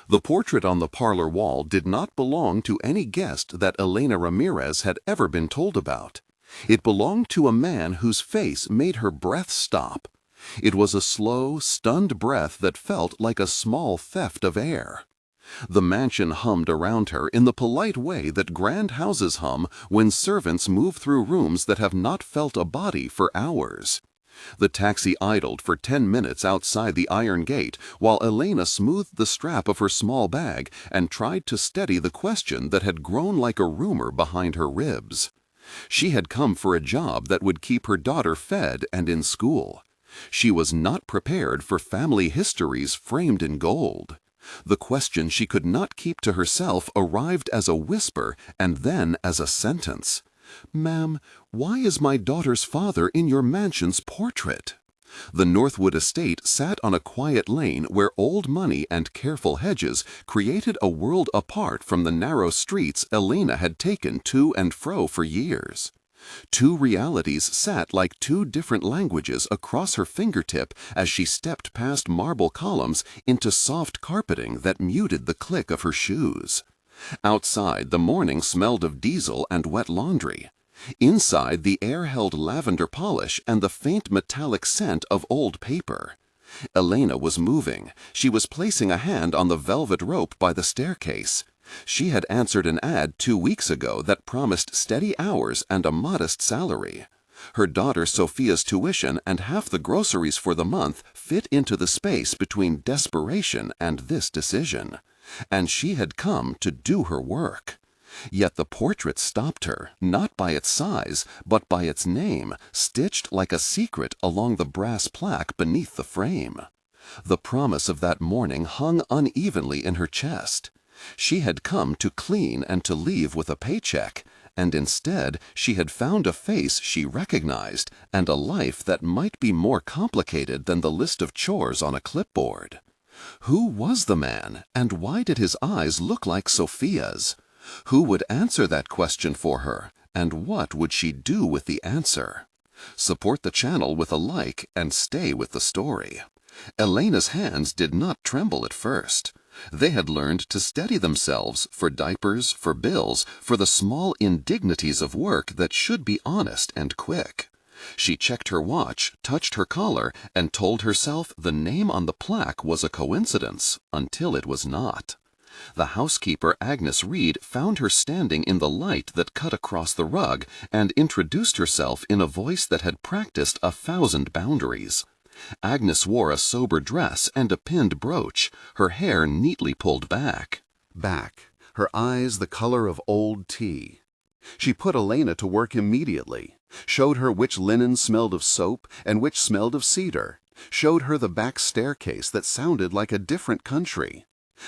The portrait on the parlor wall did not belong to any guest that Elena Ramirez had ever been told about. It belonged to a man whose face made her breath stop. It was a slow, stunned breath that felt like a small theft of air. The mansion hummed around her in the polite way that grand houses hum when servants move through rooms that have not felt a body for hours. The taxi idled for 10 minutes outside the iron gate while Elena smoothed the strap of her small bag and tried to steady the question that had grown like a rumor behind her ribs. She had come for a job that would keep her daughter fed and in school. She was not prepared for family histories framed in gold. The question she could not keep to herself arrived as a whisper and then as a sentence. "Ma'am, why is my daughter's father in your mansion's portrait?" The Northwood estate sat on a quiet lane where old money and careful hedges created a world apart from the narrow streets Elena had taken to and fro for years. Two realities sat like two different languages across her fingertip as she stepped past marble columns into soft carpeting that muted the click of her shoes. Outside, the morning smelled of diesel and wet laundry. Inside, the air held lavender polish and the faint metallic scent of old paper. Elena was moving. She was placing a hand on the velvet rope by the staircase. She had answered an ad 2 weeks ago that promised steady hours and a modest salary. Her daughter Sophia's tuition and half the groceries for the month fit into the space between desperation and this decision. And she had come to do her work. Yet the portrait stopped her, not by its size, but by its name, stitched like a secret along the brass plaque beneath the frame. The promise of that morning hung unevenly in her chest. She had come to clean and to leave with a paycheck, and instead she had found a face she recognized and a life that might be more complicated than the list of chores on a clipboard. Who was the man, and why did his eyes look like Sophia's? Who would answer that question for her, and what would she do with the answer? Support the channel with a like and stay with the story. Elena's hands did not tremble at first. They had learned to steady themselves for diapers, for bills, for the small indignities of work that should be honest and quick. She checked her watch, touched her collar, and told herself the name on the plaque was a coincidence, until it was not. The housekeeper, Agnes Reed, found her standing in the light that cut across the rug and introduced herself in a voice that had practiced 1,000 boundaries. Agnes wore a sober dress and a pinned brooch, her hair neatly pulled back, her eyes the color of old tea. She put Elena to work immediately, showed her which linen smelled of soap and which smelled of cedar, showed her the back staircase that sounded like a different country.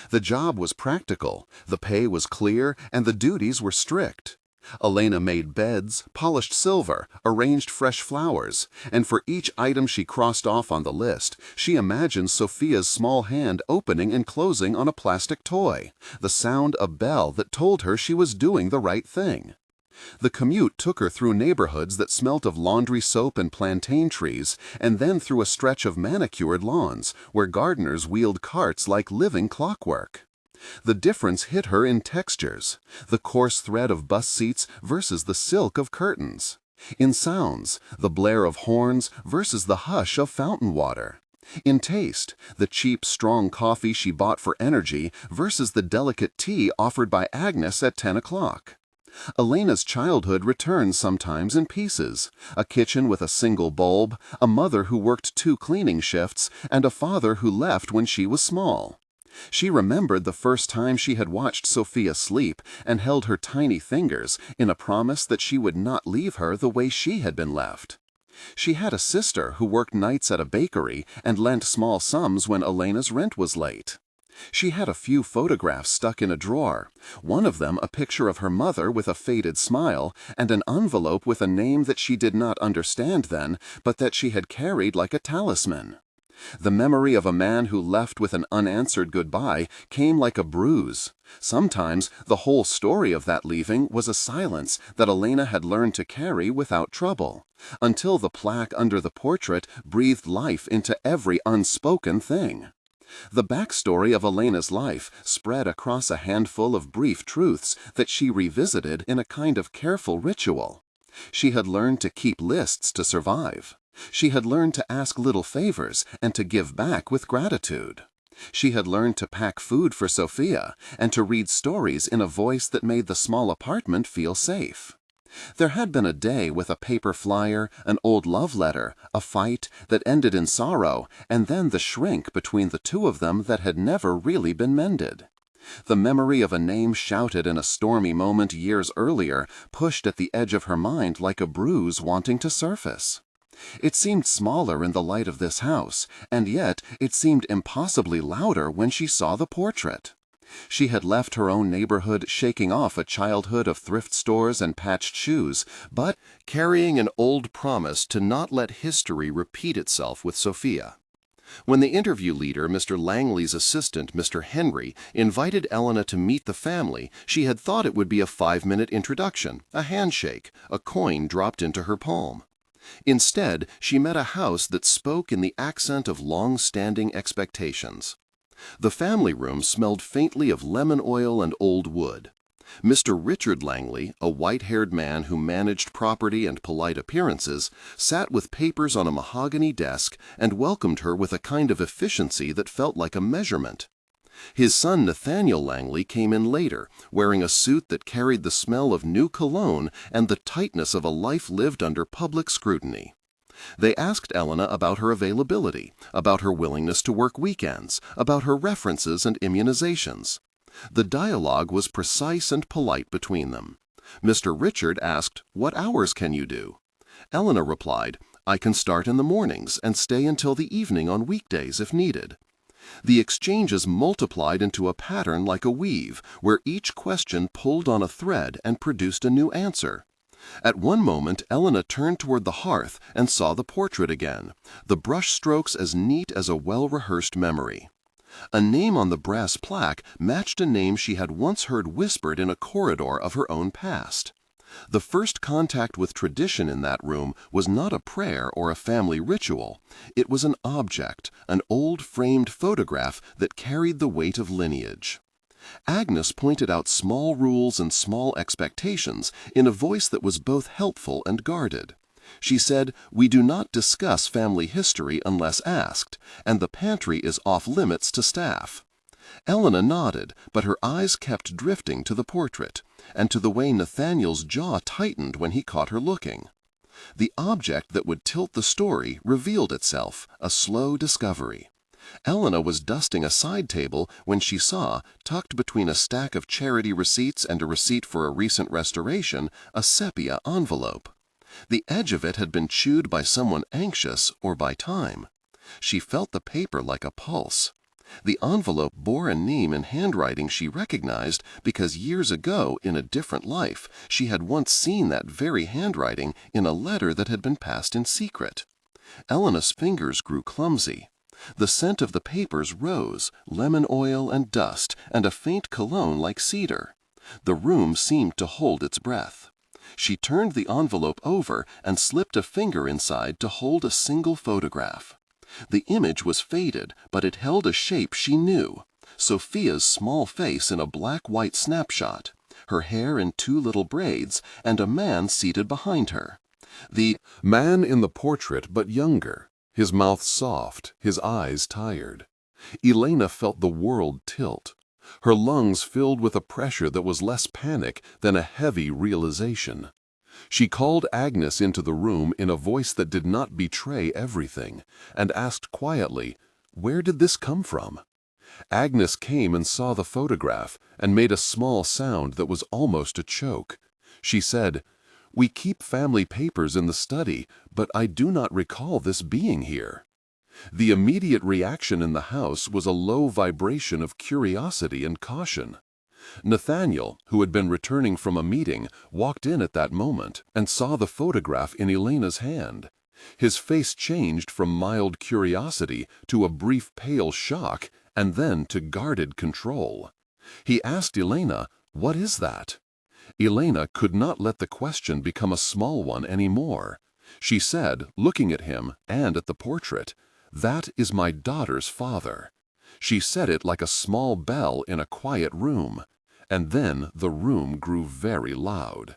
The job was practical, the pay was clear, and the duties were strict. Elena made beds, polished silver, arranged fresh flowers, and for each item she crossed off on the list, she imagined Sophia's small hand opening and closing on a plastic toy, the sound a bell that told her she was doing the right thing. The commute took her through neighborhoods that smelt of laundry soap and plantain trees, and then through a stretch of manicured lawns, where gardeners wheeled carts like living clockwork. The difference hit her in textures, the coarse thread of bus seats versus the silk of curtains. In sounds, the blare of horns versus the hush of fountain water. In taste, the cheap, strong coffee she bought for energy versus the delicate tea offered by Agnes at 10 o'clock. Elena's childhood returned sometimes in pieces, a kitchen with a single bulb, a mother who worked 2 cleaning shifts, and a father who left when she was small. She remembered the first time she had watched Sophia sleep and held her tiny fingers in a promise that she would not leave her the way she had been left. She had a sister who worked nights at a bakery and lent small sums when Elena's rent was late. She had a few photographs stuck in a drawer, one of them a picture of her mother with a faded smile and an envelope with a name that she did not understand then, but that she had carried like a talisman. The memory of a man who left with an unanswered goodbye came like a bruise. Sometimes the whole story of that leaving was a silence that Elena had learned to carry without trouble, until the plaque under the portrait breathed life into every unspoken thing. The backstory of Elena's life spread across a handful of brief truths that she revisited in a kind of careful ritual. She had learned to keep lists to survive. She had learned to ask little favors and to give back with gratitude. She had learned to pack food for Sophia and to read stories in a voice that made the small apartment feel safe. There had been a day with a paper flyer, an old love letter, a fight that ended in sorrow, and then the shrink between the two of them that had never really been mended. The memory of a name shouted in a stormy moment years earlier pushed at the edge of her mind like a bruise wanting to surface. It seemed smaller in the light of this house, and yet it seemed impossibly louder when she saw the portrait. She had left her own neighborhood shaking off a childhood of thrift stores and patched shoes, but carrying an old promise to not let history repeat itself with Sophia. When the interview leader, Mr. Langley's assistant, Mr. Henry, invited Elena to meet the family, she had thought it would be a 5-minute introduction, a handshake, a coin dropped into her palm. Instead, she met a house that spoke in the accent of long-standing expectations. The family room smelled faintly of lemon oil and old wood. Mr. Richard Langley, a white-haired man who managed property and polite appearances, sat with papers on a mahogany desk and welcomed her with a kind of efficiency that felt like a measurement. His son Nathaniel Langley came in later, wearing a suit that carried the smell of new cologne and the tightness of a life lived under public scrutiny. They asked Elena about her availability, about her willingness to work weekends, about her references and immunizations. The dialogue was precise and polite between them. Mr. Richard asked, "What hours can you do?" Elena replied, "I can start in the mornings and stay until the evening on weekdays if needed." The exchanges multiplied into a pattern like a weave, where each question pulled on a thread and produced a new answer. At one moment, Elena turned toward the hearth and saw the portrait again, the brush strokes as neat as a well-rehearsed memory. A name on the brass plaque matched a name she had once heard whispered in a corridor of her own past. The first contact with tradition in that room was not a prayer or a family ritual. It was an object, an old framed photograph that carried the weight of lineage. Agnes pointed out small rules and small expectations in a voice that was both helpful and guarded. She said, "We do not discuss family history unless asked, and the pantry is off limits to staff." Elena nodded, but her eyes kept drifting to the portrait, and to the way Nathaniel's jaw tightened when he caught her looking. The object that would tilt the story revealed itself, a slow discovery. Elena was dusting a side table when she saw, tucked between a stack of charity receipts and a receipt for a recent restoration, a sepia envelope. The edge of it had been chewed by someone anxious or by time. She felt the paper like a pulse. The envelope bore a name in handwriting she recognized because years ago, in a different life, she had once seen that very handwriting in a letter that had been passed in secret. Elena's fingers grew clumsy. The scent of the papers rose, lemon oil and dust, and a faint cologne like cedar. The room seemed to hold its breath. She turned the envelope over and slipped a finger inside to hold a single photograph. The image was faded, but it held a shape she knew. Sophia's small face in a black-white snapshot, her hair in 2 little braids, and a man seated behind her. The man in the portrait, but younger, his mouth soft, his eyes tired. Elena felt the world tilt. Her lungs filled with a pressure that was less panic than a heavy realization. She called Agnes into the room in a voice that did not betray everything, and asked quietly, "Where did this come from?" Agnes came and saw the photograph and made a small sound that was almost a choke. She said, "We keep family papers in the study, but I do not recall this being here." The immediate reaction in the house was a low vibration of curiosity and caution. Nathaniel, who had been returning from a meeting, walked in at that moment and saw the photograph in Elena's hand. His face changed from mild curiosity to a brief pale shock and then to guarded control. He asked Elena, "What is that?" Elena could not let the question become a small one anymore. She said, looking at him and at the portrait, "That is my daughter's father." She said it like a small bell in a quiet room, and then the room grew very loud.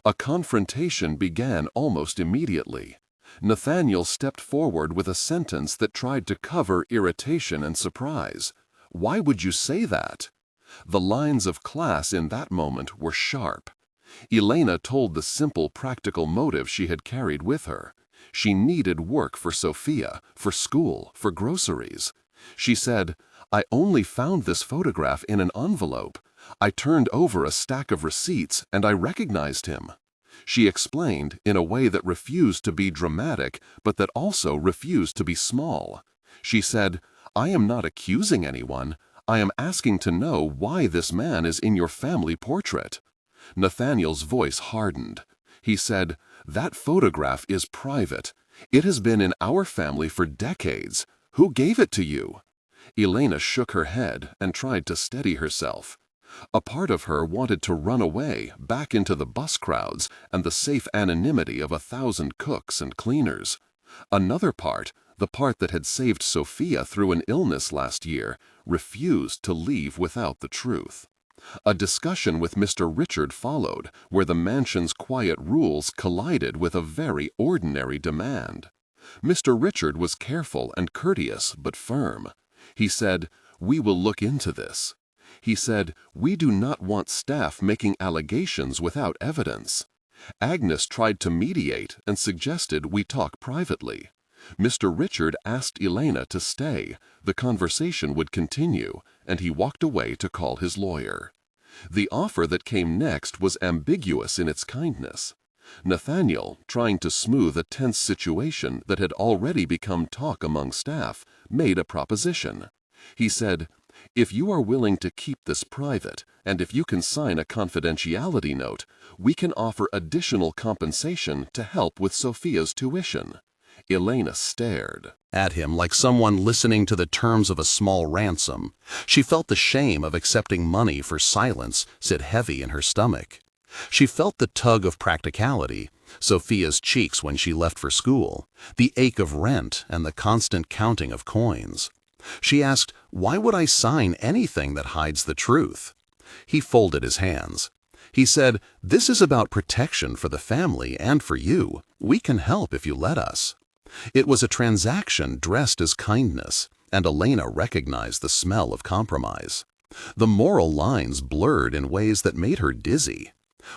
A confrontation began almost immediately. Nathaniel stepped forward with a sentence that tried to cover irritation and surprise. "Why would you say that?" The lines of class in that moment were sharp. Elena told the simple practical motive she had carried with her. She needed work for Sophia, for school, for groceries. She said, "I only found this photograph in an envelope. I turned over a stack of receipts and I recognized him." She explained in a way that refused to be dramatic, but that also refused to be small. She said, "I am not accusing anyone. I am asking to know why this man is in your family portrait." Nathaniel's voice hardened. He said, "That photograph is private. It has been in our family for decades. Who gave it to you?" Elena shook her head and tried to steady herself. A part of her wanted to run away, back into the bus crowds and the safe anonymity of 1,000 cooks and cleaners. Another part, the part that had saved Sophia through an illness last year, refused to leave without the truth. A discussion with Mr. Richard followed, where the mansion's quiet rules collided with a very ordinary demand. Mr. Richard was careful and courteous but firm. He said, "We will look into this." He said, "We do not want staff making allegations without evidence." Agnes tried to mediate and suggested we talk privately. Mr. Richard asked Elena to stay. The conversation would continue, and he walked away to call his lawyer. The offer that came next was ambiguous in its kindness. Nathaniel, trying to smooth a tense situation that had already become talk among staff, made a proposition. He said, "If you are willing to keep this private, and if you can sign a confidentiality note, we can offer additional compensation to help with Sophia's tuition." Elena stared at him like someone listening to the terms of a small ransom. She felt the shame of accepting money for silence sit heavy in her stomach. She felt the tug of practicality, Sophia's cheeks when she left for school, the ache of rent and the constant counting of coins. She asked, "Why would I sign anything that hides the truth?" He folded his hands. He said, "This is about protection for the family and for you. We can help if you let us." It was a transaction dressed as kindness, and Elena recognized the smell of compromise. The moral lines blurred in ways that made her dizzy.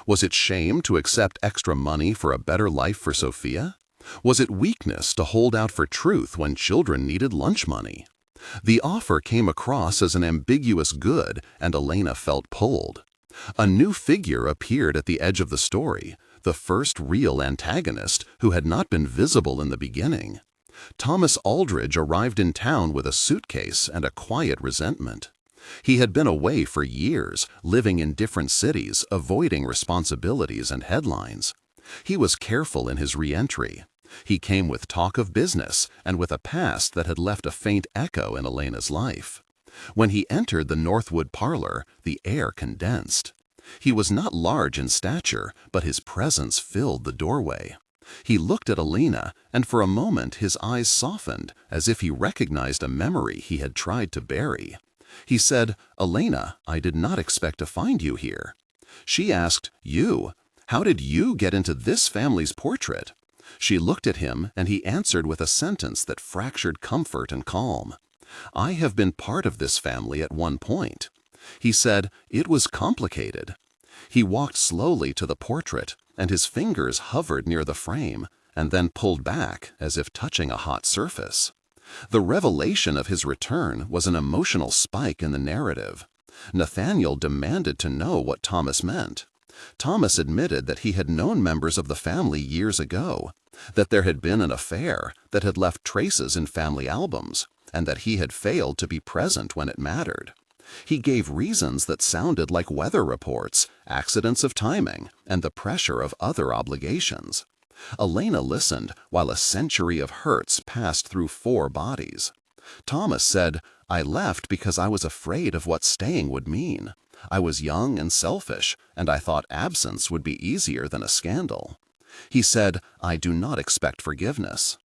Was it shame to accept extra money for a better life for Sophia? Was it weakness to hold out for truth when children needed lunch money? The offer came across as an ambiguous good, and Elena felt pulled. A new figure appeared at the edge of the story, the first real antagonist who had not been visible in the beginning. Thomas Aldridge arrived in town with a suitcase and a quiet resentment. He had been away for years, living in different cities, avoiding responsibilities and headlines. He was careful in his re-entry. He came with talk of business and with a past that had left a faint echo in Elena's life. When he entered the Northwood parlor, the air condensed. He was not large in stature, but his presence filled the doorway. He looked at Elena, and for a moment his eyes softened, as if he recognized a memory he had tried to bury. He said, "Elena, I did not expect to find you here." She asked, "You? How did you get into this family's portrait?" She looked at him, and he answered with a sentence that fractured comfort and calm. "I have been part of this family at one point." He said, "It was complicated." He walked slowly to the portrait, and his fingers hovered near the frame, and then pulled back as if touching a hot surface. The revelation of his return was an emotional spike in the narrative. Nathaniel demanded to know what Thomas meant. Thomas admitted that he had known members of the family years ago, that there had been an affair that had left traces in family albums, and that he had failed to be present when it mattered. He gave reasons that sounded like weather reports, accidents of timing, and the pressure of other obligations. Elena listened while a century of hurts passed through 4 bodies. Thomas said, "I left because I was afraid of what staying would mean. I was young and selfish, and I thought absence would be easier than a scandal." He said, "I do not expect forgiveness."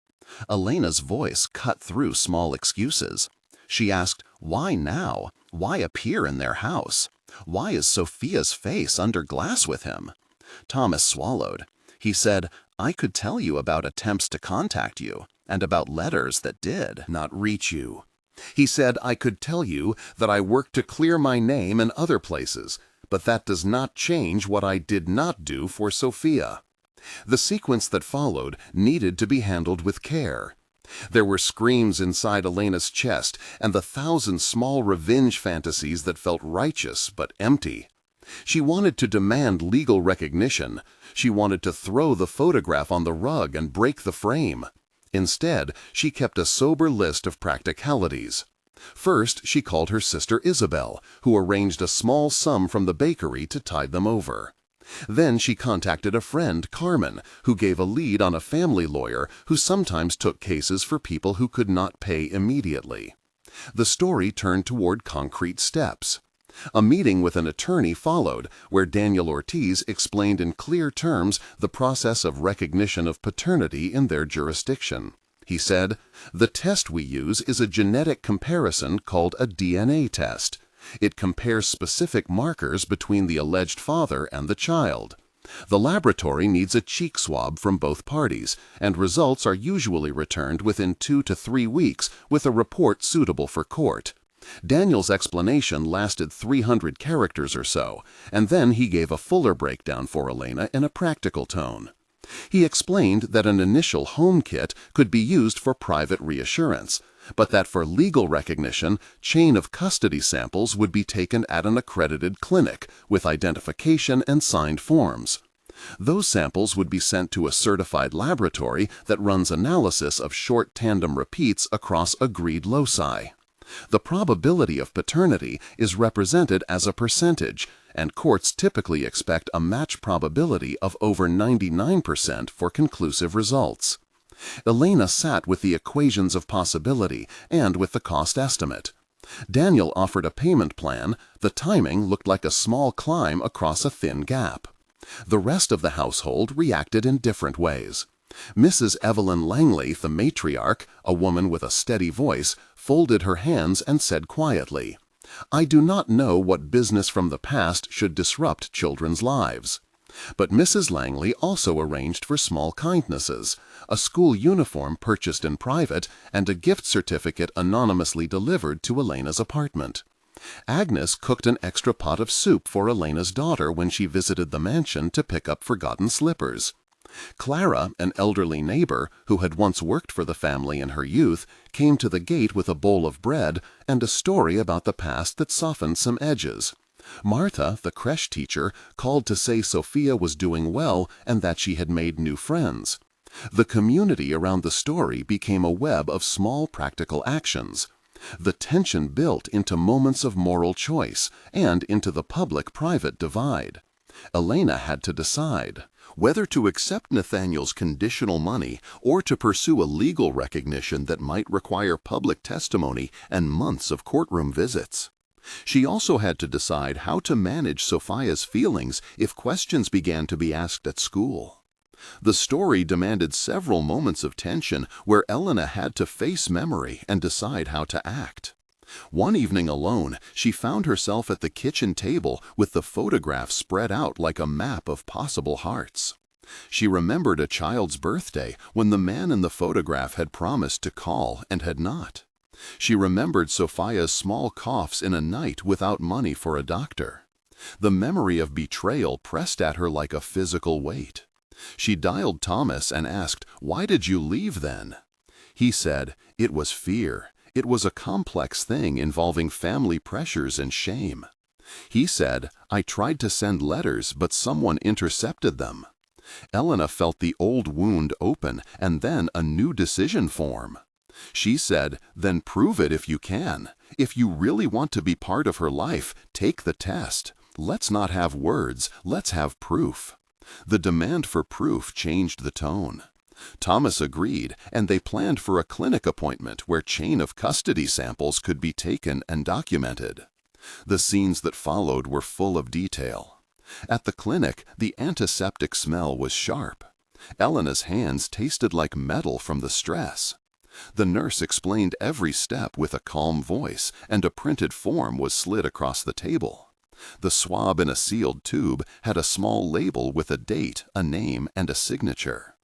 Elena's voice cut through small excuses. She asked, Why now? Why appear in their house? Why is Sophia's face under glass with him? Thomas swallowed. He said, I could tell you about attempts to contact you, and about letters that did not reach you. He said, I could tell you that I worked to clear my name in other places, but that does not change what I did not do for Sophia. The sequence that followed needed to be handled with care. There were screams inside Elena's chest and the thousand small revenge fantasies that felt righteous but empty. She wanted to demand legal recognition. She wanted to throw the photograph on the rug and break the frame. Instead, she kept a sober list of practicalities. First, she called her sister Isabel, who arranged a small sum from the bakery to tide them over. Then she contacted a friend, Carmen, who gave a lead on a family lawyer who sometimes took cases for people who could not pay immediately. The story turned toward concrete steps. A meeting with an attorney followed, where Daniel Ortiz explained in clear terms the process of recognition of paternity in their jurisdiction. He said, the test we use is a genetic comparison called a DNA test. It compares specific markers between the alleged father and the child. The laboratory needs a cheek swab from both parties, and results are usually returned within 2 to 3 weeks with a report suitable for court. Daniel's explanation lasted 300 characters or so, and then he gave a fuller breakdown for Elena in a practical tone. He explained that an initial home kit could be used for private reassurance, but that for legal recognition, chain of custody samples would be taken at an accredited clinic with identification and signed forms. Those samples would be sent to a certified laboratory that runs analysis of short tandem repeats across agreed loci. The probability of paternity is represented as a percentage, and courts typically expect a match probability of over 99% for conclusive results. Elena sat with the equations of possibility and with the cost estimate. Daniel offered a payment plan. The timing looked like a small climb across a thin gap. The rest of the household reacted in different ways. Mrs. Evelyn Langley, the matriarch, a woman with a steady voice, folded her hands and said quietly, I do not know what business from the past should disrupt children's lives. But Mrs. Langley also arranged for small kindnesses, a school uniform purchased in private, and a gift certificate anonymously delivered to Elena's apartment. Agnes cooked an extra pot of soup for Elena's daughter when she visited the mansion to pick up forgotten slippers. Clara, an elderly neighbor who had once worked for the family in her youth, came to the gate with a bowl of bread and a story about the past that softened some edges. Martha, the creche teacher, called to say Sophia was doing well and that she had made new friends. The community around the story became a web of small practical actions. The tension built into moments of moral choice and into the public-private divide. Elena had to decide whether to accept Nathaniel's conditional money or to pursue a legal recognition that might require public testimony and months of courtroom visits. She also had to decide how to manage Sophia's feelings if questions began to be asked at school. The story demanded several moments of tension where Elena had to face memory and decide how to act. One evening alone, she found herself at the kitchen table with the photograph spread out like a map of possible hearts. She remembered a child's birthday when the man in the photograph had promised to call and had not. She remembered Sophia's small coughs in a night without money for a doctor. The memory of betrayal pressed at her like a physical weight. She dialed Thomas and asked, "Why did you leave then?" He said, "It was fear. It was a complex thing involving family pressures and shame." He said, "I tried to send letters, but someone intercepted them." Elena felt the old wound open and then a new decision form. She said, "Then prove it if you can. If you really want to be part of her life, take the test. Let's not have words, let's have proof." The demand for proof changed the tone. Thomas agreed, and they planned for a clinic appointment where chain of custody samples could be taken and documented. The scenes that followed were full of detail. At the clinic, the antiseptic smell was sharp. Elena's hands tasted like metal from the stress. The nurse explained every step with a calm voice, and a printed form was slid across the table. The swab in a sealed tube had a small label with a date, a name, and a signature.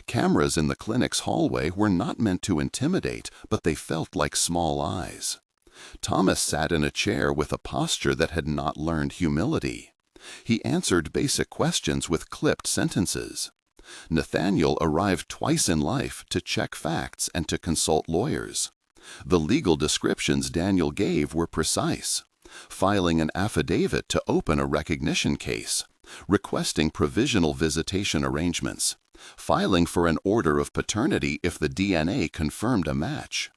Cameras in the clinic's hallway were not meant to intimidate, but they felt like small eyes. Thomas sat in a chair with a posture that had not learned humility. He answered basic questions with clipped sentences. Nathaniel arrived twice in life to check facts and to consult lawyers. The legal descriptions Daniel gave were precise: filing an affidavit to open a recognition case, requesting provisional visitation arrangements, filing for an order of paternity if the DNA confirmed a match.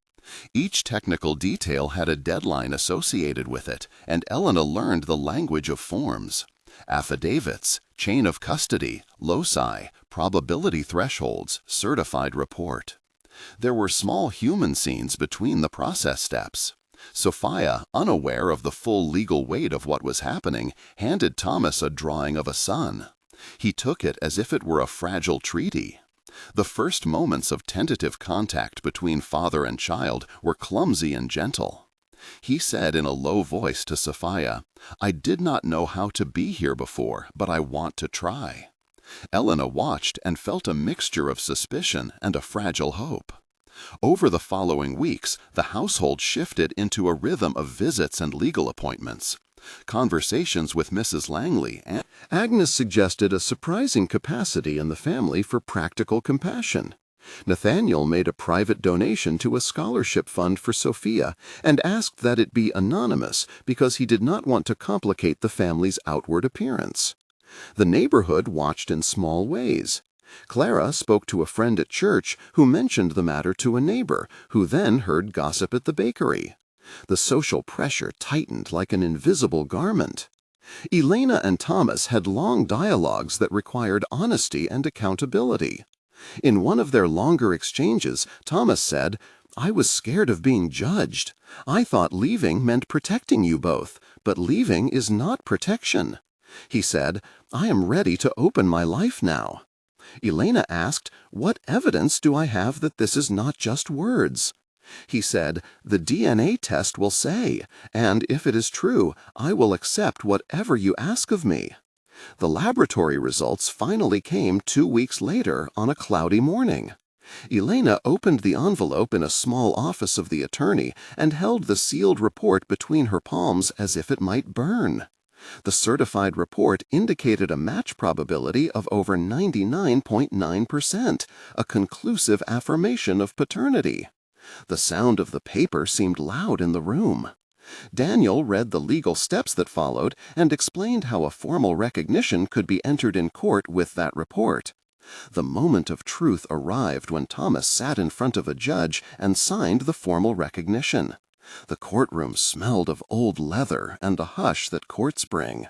Each technical detail had a deadline associated with it, and Elena learned the language of forms: affidavits, chain of custody, loci, probability thresholds, certified report. There were small human scenes between the process steps. Sophia, unaware of the full legal weight of what was happening, handed Thomas a drawing of a son. He took it as if it were a fragile treaty. The first moments of tentative contact between father and child were clumsy and gentle. He said in a low voice to Sophia, "I did not know how to be here before, but I want to try." Elena watched and felt a mixture of suspicion and a fragile hope. Over the following weeks, the household shifted into a rhythm of visits and legal appointments. Conversations with Mrs. Langley and Agnes suggested a surprising capacity in the family for practical compassion. Nathaniel made a private donation to a scholarship fund for Sophia and asked that it be anonymous because he did not want to complicate the family's outward appearance. The neighborhood watched in small ways. Clara spoke to a friend at church who mentioned the matter to a neighbor, who then heard gossip at the bakery. The social pressure tightened like an invisible garment. Elena and Thomas had long dialogues that required honesty and accountability. In one of their longer exchanges, Thomas said, "I was scared of being judged. I thought leaving meant protecting you both, but leaving is not protection." He said, "I am ready to open my life now." Elena asked, "What evidence do I have that this is not just words?" He said, "The DNA test will say, and if it is true, I will accept whatever you ask of me." The laboratory results finally came 2 weeks later on a cloudy morning. Elena opened the envelope in a small office of the attorney and held the sealed report between her palms as if it might burn. The certified report indicated a match probability of over 99.9%, a conclusive affirmation of paternity. The sound of the paper seemed loud in the room. Daniel read the legal steps that followed and explained how a formal recognition could be entered in court with that report. The moment of truth arrived when Thomas sat in front of a judge and signed the formal recognition. The courtroom smelled of old leather and the hush that courts bring.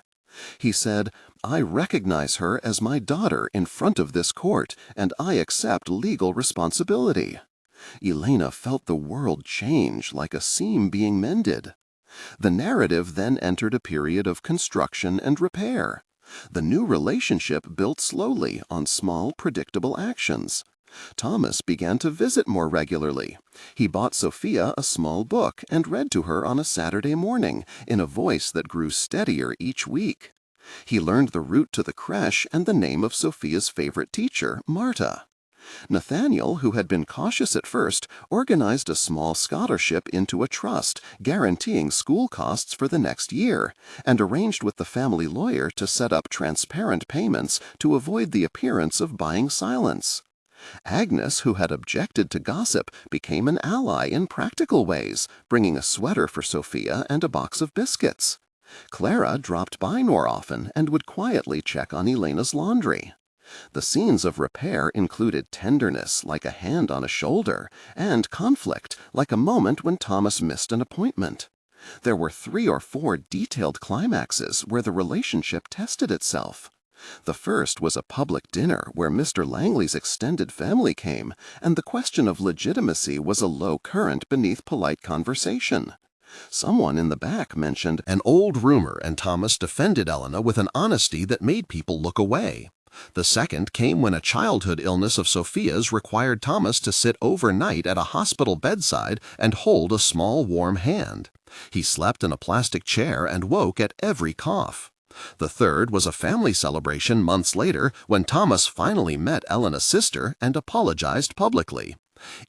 He said, "I recognize her as my daughter in front of this court, and I accept legal responsibility." Elena felt the world change like a seam being mended. The narrative then entered a period of construction and repair. The new relationship built slowly on small, predictable actions. Thomas began to visit more regularly. He bought Sophia a small book and read to her on a Saturday morning in a voice that grew steadier each week. He learned the route to the creche and the name of Sophia's favorite teacher, Marta. Nathaniel, who had been cautious at first, organized a small scholarship into a trust, guaranteeing school costs for the next year, and arranged with the family lawyer to set up transparent payments to avoid the appearance of buying silence. Agnes, who had objected to gossip, became an ally in practical ways, bringing a sweater for Sophia and a box of biscuits. Clara dropped by more often and would quietly check on Elena's laundry. The scenes of repair included tenderness, like a hand on a shoulder, and conflict, like a moment when Thomas missed an appointment. There were 3 or 4 detailed climaxes where the relationship tested itself. The first was a public dinner where Mr. Langley's extended family came, and the question of legitimacy was a low current beneath polite conversation. Someone in the back mentioned an old rumor, and Thomas defended Elena with an honesty that made people look away. The second came when a childhood illness of Sophia's required Thomas to sit overnight at a hospital bedside and hold a small warm hand. He slept in a plastic chair and woke at every cough. The third was a family celebration months later when Thomas finally met Elena's sister and apologized publicly.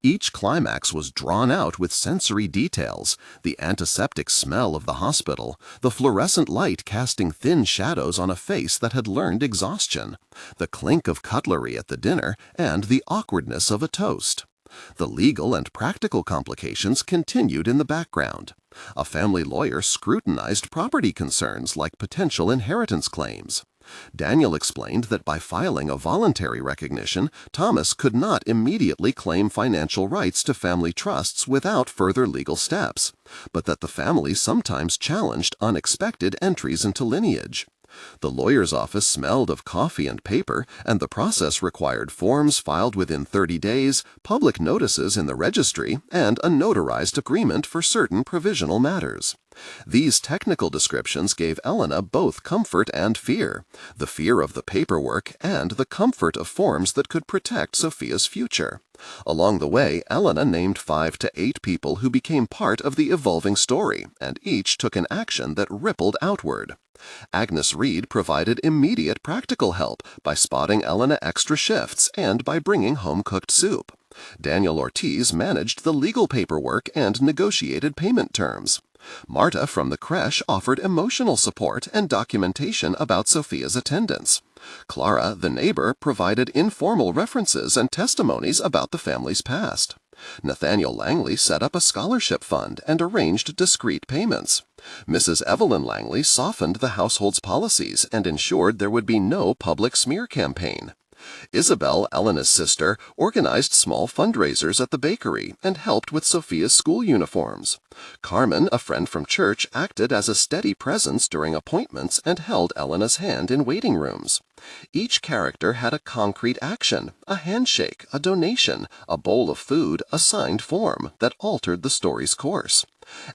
Each climax was drawn out with sensory details: the antiseptic smell of the hospital, the fluorescent light casting thin shadows on a face that had learned exhaustion, the clink of cutlery at the dinner, and the awkwardness of a toast. The legal and practical complications continued in the background. A family lawyer scrutinized property concerns like potential inheritance claims. Daniel explained that by filing a voluntary recognition, Thomas could not immediately claim financial rights to family trusts without further legal steps, but that the family sometimes challenged unexpected entries into lineage. The lawyer's office smelled of coffee and paper, and the process required forms filed within 30 days, public notices in the registry, and a notarized agreement for certain provisional matters. These technical descriptions gave Elena both comfort and fear: the fear of the paperwork and the comfort of forms that could protect Sophia's future. Along the way, Elena named 5 to 8 people who became part of the evolving story, and each took an action that rippled outward. Agnes Reed provided immediate practical help by spotting Elena extra shifts and by bringing home-cooked soup. Daniel Ortiz managed the legal paperwork and negotiated payment terms. Marta from the creche offered emotional support and documentation about Sophia's attendance. Clara, the neighbor, provided informal references and testimonies about the family's past. Nathaniel Langley set up a scholarship fund and arranged discreet payments. Mrs. Evelyn Langley softened the household's policies and ensured there would be no public smear campaign. Isabel, Elena's sister, organized small fundraisers at the bakery and helped with Sophia's school uniforms. Carmen, a friend from church, acted as a steady presence during appointments and held Elena's hand in waiting rooms. Each character had a concrete action: a handshake, a donation, a bowl of food, a signed form, that altered the story's course.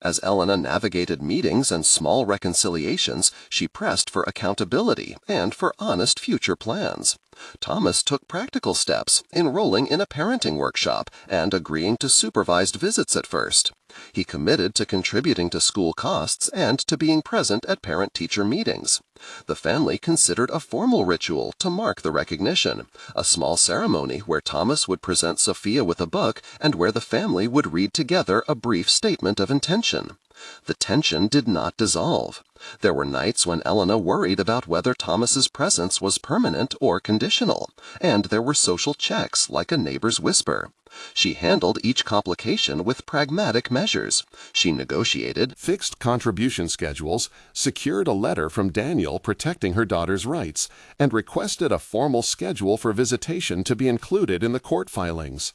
As Elena navigated meetings and small reconciliations, she pressed for accountability and for honest future plans. Thomas took practical steps, enrolling in a parenting workshop and agreeing to supervised visits at first. He committed to contributing to school costs and to being present at parent-teacher meetings. The family considered a formal ritual to mark the recognition: a small ceremony where Thomas would present Sophia with a book and where the family would read together a brief statement of intention. The tension did not dissolve. There were nights when Elena worried about whether Thomas's presence was permanent or conditional, and there were social checks like a neighbor's whisper. She handled each complication with pragmatic measures. She negotiated fixed contribution schedules, secured a letter from Daniel protecting her daughter's rights, and requested a formal schedule for visitation to be included in the court filings.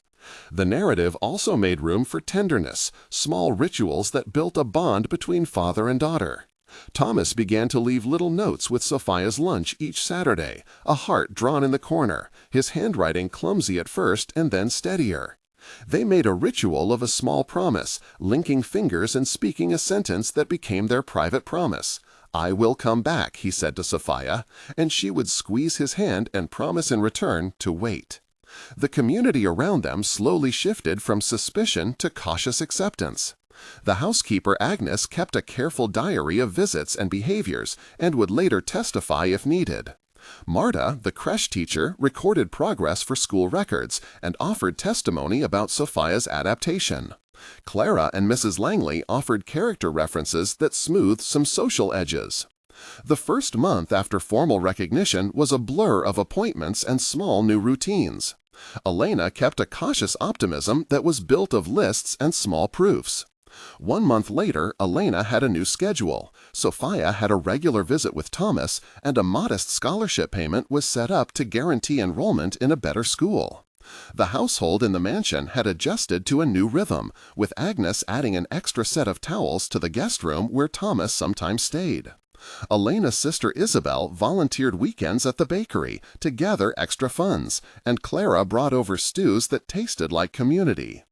The narrative also made room for tenderness, small rituals that built a bond between father and daughter. Thomas began to leave little notes with Sophia's lunch each Saturday, a heart drawn in the corner, his handwriting clumsy at first and then steadier. They made a ritual of a small promise, linking fingers and speaking a sentence that became their private promise. "I will come back," he said to Sophia, and she would squeeze his hand and promise in return to wait. The community around them slowly shifted from suspicion to cautious acceptance. The housekeeper Agnes kept a careful diary of visits and behaviors and would later testify if needed. Marta, the creche teacher, recorded progress for school records and offered testimony about Sophia's adaptation. Clara and Mrs. Langley offered character references that smoothed some social edges. The first month after formal recognition was a blur of appointments and small new routines. Elena kept a cautious optimism that was built of lists and small proofs. 1 month later, Elena had a new schedule. Sophia had a regular visit with Thomas, and a modest scholarship payment was set up to guarantee enrollment in a better school. The household in the mansion had adjusted to a new rhythm, with Agnes adding an extra set of towels to the guest room where Thomas sometimes stayed. Elena's sister Isabel volunteered weekends at the bakery to gather extra funds, and Clara brought over stews that tasted like community.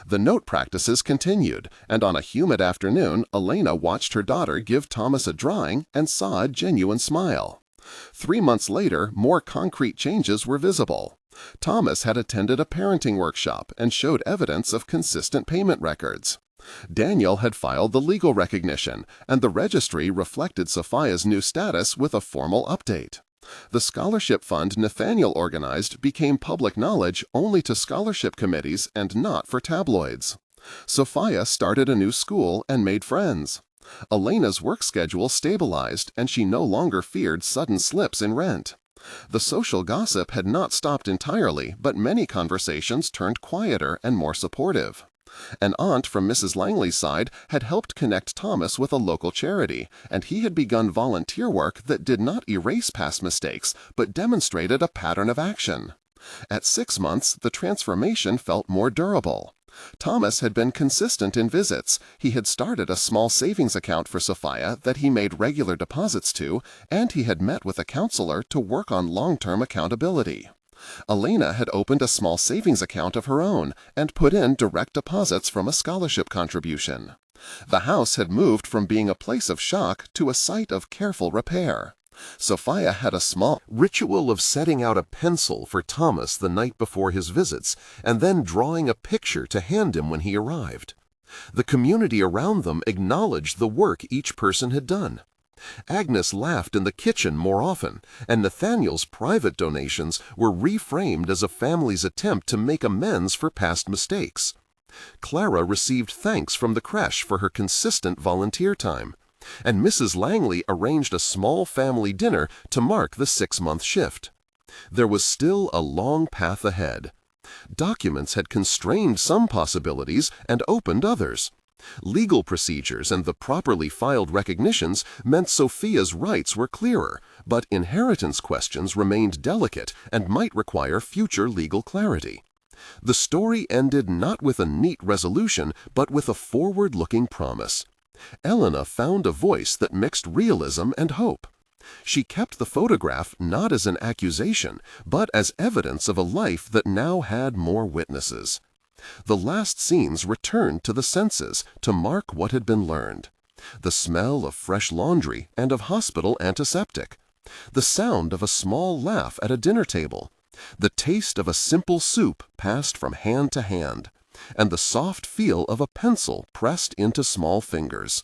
The note practices continued, and on a humid afternoon, Elena watched her daughter give Thomas a drawing and saw a genuine smile. 3 months later, more concrete changes were visible. Thomas had attended a parenting workshop and showed evidence of consistent payment records. Daniel had filed the legal recognition, and the registry reflected Sophia's new status with a formal update. The scholarship fund Nathaniel organized became public knowledge only to scholarship committees and not for tabloids. Sophia started a new school and made friends. Elena's work schedule stabilized, and she no longer feared sudden slips in rent. The social gossip had not stopped entirely, but many conversations turned quieter and more supportive. An aunt from Mrs. Langley's side had helped connect Thomas with a local charity, and he had begun volunteer work that did not erase past mistakes, but demonstrated a pattern of action. At 6 months, the transformation felt more durable. Thomas had been consistent in visits. He had started a small savings account for Sophia that he made regular deposits to, and he had met with a counselor to work on long-term accountability. Elena had opened a small savings account of her own and put in direct deposits from a scholarship contribution. The house had moved from being a place of shock to a site of careful repair. Sophia had a small ritual of setting out a pencil for Thomas the night before his visits and then drawing a picture to hand him when he arrived. The community around them acknowledged the work each person had done. Agnes laughed in the kitchen more often, and Nathaniel's private donations were reframed as a family's attempt to make amends for past mistakes. Clara received thanks from the creche for her consistent volunteer time, and Mrs. Langley arranged a small family dinner to mark the 6-month shift. There was still a long path ahead. Documents had constrained some possibilities and opened others. Legal procedures and the properly filed recognitions meant Sophia's rights were clearer, but inheritance questions remained delicate and might require future legal clarity. The story ended not with a neat resolution, but with a forward-looking promise. Elena found a voice that mixed realism and hope. She kept the photograph not as an accusation, but as evidence of a life that now had more witnesses. The last scenes returned to the senses to mark what had been learned. The smell of fresh laundry and of hospital antiseptic. The sound of a small laugh at a dinner table. The taste of a simple soup passed from hand to hand. And the soft feel of a pencil pressed into small fingers.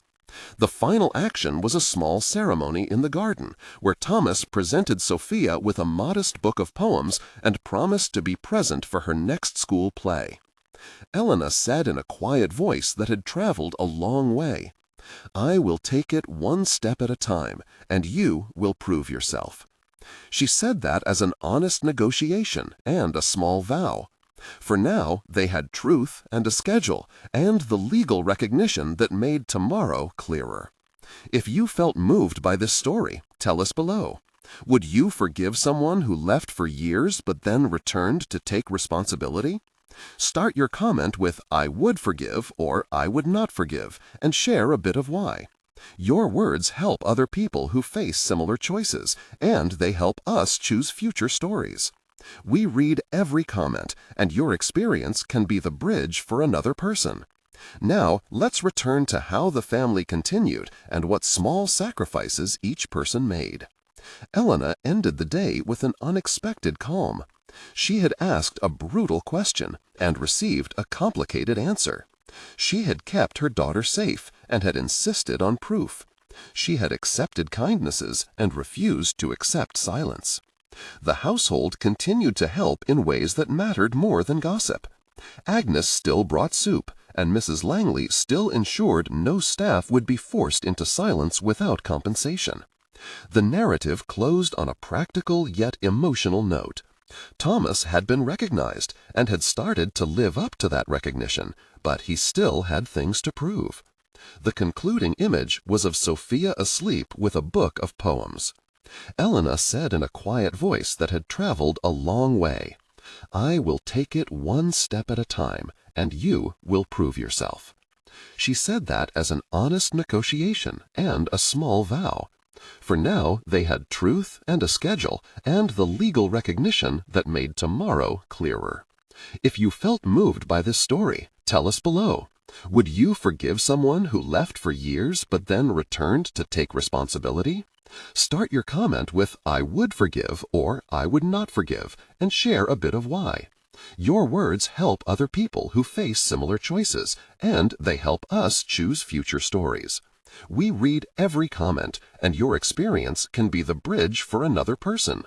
The final action was a small ceremony in the garden, where Thomas presented Sophia with a modest book of poems and promised to be present for her next school play. Elena said in a quiet voice that had traveled a long way, "I will take it one step at a time, and you will prove yourself." She said that as an honest negotiation and a small vow. For now, they had truth and a schedule, and the legal recognition that made tomorrow clearer. If you felt moved by this story, tell us below. Would you forgive someone who left for years but then returned to take responsibility? Start your comment with "I would forgive" or "I would not forgive," and share a bit of why. Your words help other people who face similar choices, and they help us choose future stories. We read every comment, and your experience can be the bridge for another person. Now, let's return to how the family continued and what small sacrifices each person made. Elena ended the day with an unexpected calm. She had asked a brutal question and received a complicated answer. She had kept her daughter safe and had insisted on proof. She had accepted kindnesses and refused to accept silence. The household continued to help in ways that mattered more than gossip. Agnes still brought soup, and Mrs. Langley still ensured no staff would be forced into silence without compensation. The narrative closed on a practical yet emotional note. Thomas had been recognized and had started to live up to that recognition, but he still had things to prove. The concluding image was of Sophia asleep with a book of poems. Elena said in a quiet voice that had traveled a long way, "I will take it one step at a time, and you will prove yourself." She said that as an honest negotiation and a small vow. For now they had truth and a schedule and the legal recognition that made tomorrow clearer. If you felt moved by this story, tell us below. Would you forgive someone who left for years but then returned to take responsibility? Start your comment with "I would forgive" or "I would not forgive" and share a bit of why. Your words help other people who face similar choices, and they help us choose future stories. We read every comment, and your experience can be the bridge for another person.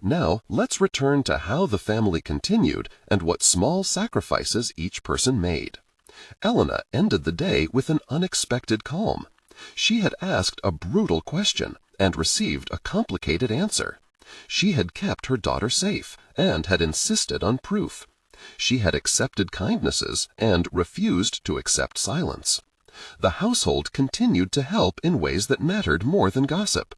Now, let's return to how the family continued and what small sacrifices each person made. Elena ended the day with an unexpected calm. She had asked a brutal question and received a complicated answer. She had kept her daughter safe and had insisted on proof. She had accepted kindnesses and refused to accept silence. The household continued to help in ways that mattered more than gossip.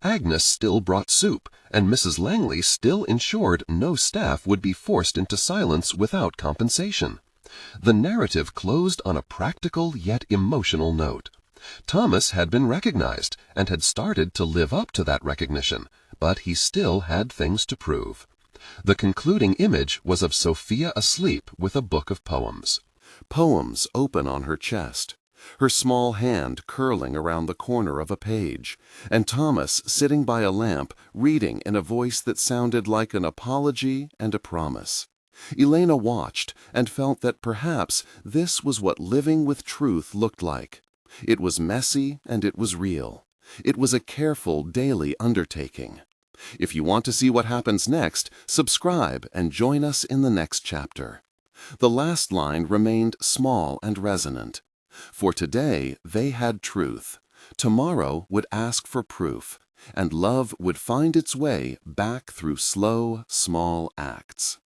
Agnes still brought soup, and Mrs. Langley still ensured no staff would be forced into silence without compensation. The narrative closed on a practical yet emotional note. Thomas had been recognized and had started to live up to that recognition, but he still had things to prove. The concluding image was of Sophia asleep with a book of poems. Poems open on her chest, her small hand curling around the corner of a page, and Thomas sitting by a lamp reading in a voice that sounded like an apology and a promise. Elena watched and felt that perhaps this was what living with truth looked like. It was messy and it was real. It was a careful daily undertaking. If you want to see what happens next, subscribe and join us in the next chapter. The last line remained small and resonant. For today they had truth. Tomorrow would ask for proof, and love would find its way back through slow, small acts.